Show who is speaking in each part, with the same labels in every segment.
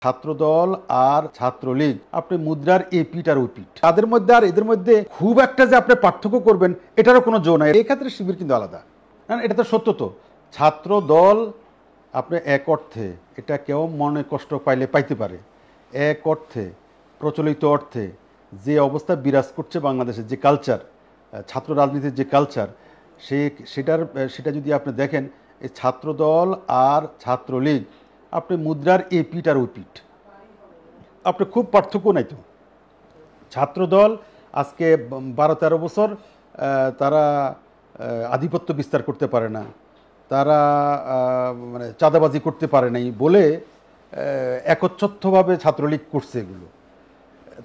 Speaker 1: ছাত্রদল আর ছাত্রলীগ আপনি মুদ্রার এই পিঠ আর ওই পিঠ, তাদের মধ্যে আর এদের মধ্যে খুব একটা যে আপনি পার্থক্য করবেন এটারও কোনো জো নাই। এই ক্ষেত্রে শিবির কিন্তু আলাদা, এটা তো সত্য। তো ছাত্র দল আপনি এক অর্থে, এটা কেউ মনে কষ্ট পাইলে পাইতে পারে, এক অর্থে প্রচলিত অর্থে যে অবস্থা বিরাজ করছে বাংলাদেশের যে কালচার, ছাত্র রাজনীতির যে কালচার, সেটা যদি আপনি দেখেন, এই ছাত্রদল আর ছাত্রলীগ আপনি মুদ্রার এই পিঠ আর ওই পিঠ, আপনি খুব পার্থক্য নাই। তো ছাত্রদল আজকে 12-13 বছর তারা আধিপত্য বিস্তার করতে পারে না, তারা মানে চাঁদাবাজি করতে পারে নাই বলে একচ্ছত্রভাবে ছাত্রলীগ করছে এগুলো।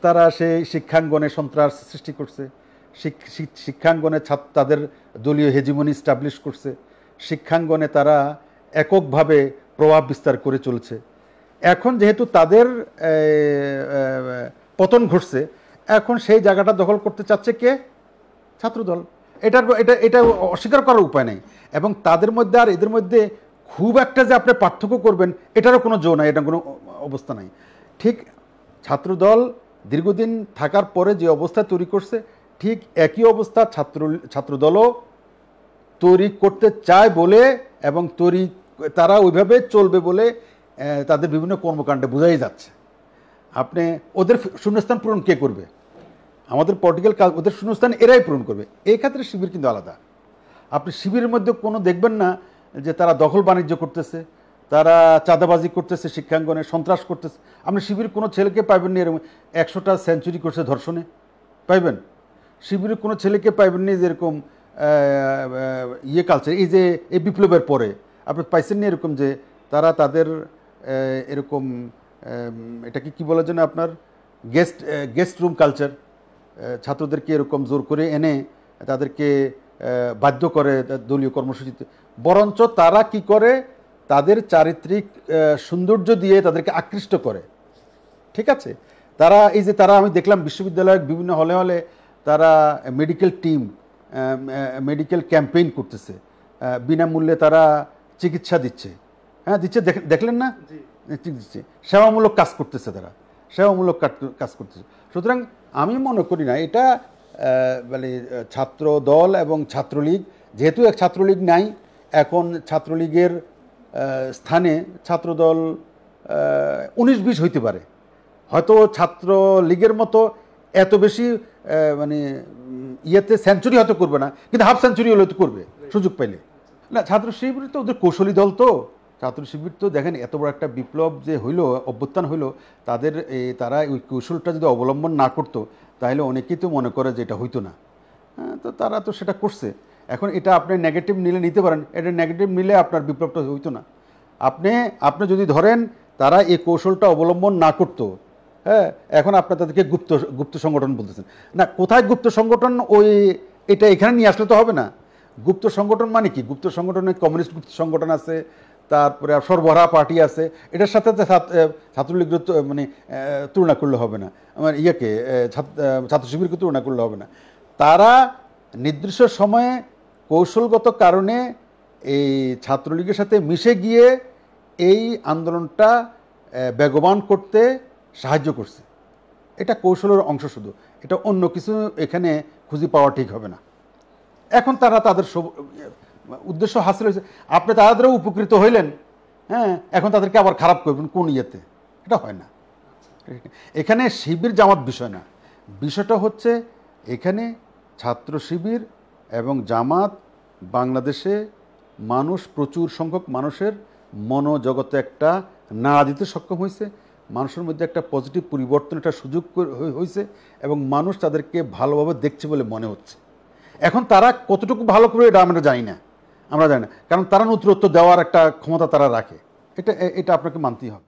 Speaker 1: তারা সেই শিক্ষাঙ্গনে সন্ত্রাস সৃষ্টি করছে, শিক্ষাঙ্গনে তাদের দলীয় হেজিমনি স্টাবলিশ করছে, শিক্ষাঙ্গনে তারা এককভাবে প্রভাব বিস্তার করে চলছে। এখন যেহেতু তাদের পতন ঘটছে, এখন সেই জায়গাটা দখল করতে চাচ্ছে কে? ছাত্রদল। এটা অস্বীকার করার উপায় নেই। এবং তাদের মধ্যে আর এদের মধ্যে খুব একটা যে আপনি পার্থক্য করবেন এটারও কোনো জো নাই, এটা কোনো অবস্থা নাই। ঠিক ছাত্রদল দীর্ঘদিন থাকার পরে যে অবস্থা তৈরি করছে, ঠিক একই অবস্থা ছাত্রদলও তৈরি করতে চায় বলে, এবং তারা ওইভাবে চলবে বলে তাদের বিভিন্ন কর্মকাণ্ডে বোঝাই যাচ্ছে। আপনি ওদের শূন্যস্থান পূরণ কে করবে? আমাদের পলিটিক্যাল কাজ, ওদের শূন্যস্থান এরাই পূরণ করবে। এই ক্ষেত্রে শিবির কিন্তু আলাদা। আপনি শিবিরের মধ্যে কোনো দেখবেন না যে তারা দখল বাণিজ্য করতেছে, তারা চাঁদাবাজি করতেছে, শিক্ষাঙ্গনে সন্ত্রাস করতেছে। আপনি শিবির কোনো ছেলেকে পাইবেন না এরকম 100টা সেঞ্চুরি করছে ধর্ষণে, পাইবেন? শিবিরের কোনো ছেলেকে পাইবেন না যেরকম কালচার, এই যে এই বিপ্লবের পরে আপনি পাইছেন না এরকম যে তারা তাদের এরকম এটাকে কি বলার জন্য আপনার গেস্ট রুম কালচার, ছাত্রদেরকে এরকম জোর করে এনে তাদেরকে বাধ্য করে দলীয় কর্মসূচিতে। বরঞ্চ তারা কি করে, তাদের চারিত্রিক সৌন্দর্য দিয়ে তাদেরকে আকৃষ্ট করে। ঠিক আছে, তারা এই যে আমি দেখলাম বিশ্ববিদ্যালয়ের বিভিন্ন হলে হলে তারা মেডিকেল টিম, মেডিকেল ক্যাম্পেইন করতেছে, বিনামূল্যে তারা চিকিৎসা দিচ্ছে। হ্যাঁ দিচ্ছে, দেখলেন না? দিচ্ছে, সেবামূলক কাজ করতেছে, তারা সেবামূলক কাজ করতেছে। সুতরাং আমি মনে করি না এটা মানে ছাত্র দল এবং ছাত্রলীগ, যেহেতু এক ছাত্রলীগ নাই, এখন ছাত্রলীগের স্থানে ছাত্রদল 19-20 হইতে পারে। হয়তো ছাত্রলীগের মতো এত বেশি মানে ইয়েতে সেঞ্চুরি হয়তো করবে না, কিন্তু হাফ সেঞ্চুরি হলে তো করবে সুযোগ পাইলে। না, ছাত্র শিবির তো ওদের কৌশলী দল। তো ছাত্র শিবির তো দেখেন এত বড় একটা বিপ্লব যে হইলো, অভ্যুত্থান হইলো, তারা ওই কৌশলটা যদি অবলম্বন না করতো তাহলে অনেকেই তো মনে করে যে এটা হইতো না। হ্যাঁ, তো তারা তো সেটা করছে। এখন এটা আপনি নেগেটিভ নিতে পারেন, এটা নেগেটিভ নিলে আপনার বিপ্লবটা হইতো না। আপনি যদি ধরেন তারা এই কৌশলটা অবলম্বন না করতো, হ্যাঁ, এখন আপনার তাদেরকে গুপ্ত সংগঠন বলতেছেন। না, কোথায় গুপ্ত সংগঠন? এটা এখানে নিয়ে আসলে তো হবে না। গুপ্ত সংগঠন মানে কি? গুপ্ত সংগঠনে কমিউনিস্ট গুপ্ত সংগঠন আছে, তারপরে সর্বহারা পার্টি আছে। এটার সাথে ছাত্রলীগ মানে তুলনা করলে হবে না, আমার ছাত্র শিবিরকে তুলনা করলে হবে না। তারা নির্দিষ্ট সময়ে কৌশলগত কারণে এই ছাত্রলীগের সাথে মিশে গিয়ে এই আন্দোলনটা বেগবান করতে সাহায্য করছে। এটা কৌশলের অংশ শুধু, এটা অন্য কিছু এখানে খুঁজে পাওয়া ঠিক হবে না। এখন তাদের উদ্দেশ্য হাসিল হয়েছে, আপনি তাদের দ্বারা উপকৃত হইলেন, হ্যাঁ, এখন তাদেরকে আবার খারাপ করবেন কোন ইয়েতে? এটা হয় না। এখানে শিবির জামাত বিষয় না, বিষয়টা হচ্ছে এখানে ছাত্র শিবির এবং জামাত বাংলাদেশে প্রচুর সংখ্যক মানুষের মনোজগতে একটা নাড়া দিতে সক্ষম হয়েছে, মানুষের মধ্যে একটা পজিটিভ পরিবর্তন, একটা সুযোগ হয়েছে, এবং মানুষ তাদেরকে ভালোভাবে দেখছে বলে মনে হচ্ছে। এখন তারা কতটুকু ভালো করে এটা আমরা জানি না, কারণ তারা নতুনত্ব দেওয়ার একটা ক্ষমতা তারা রাখে, এটা আপনাকে মানতেই হবে।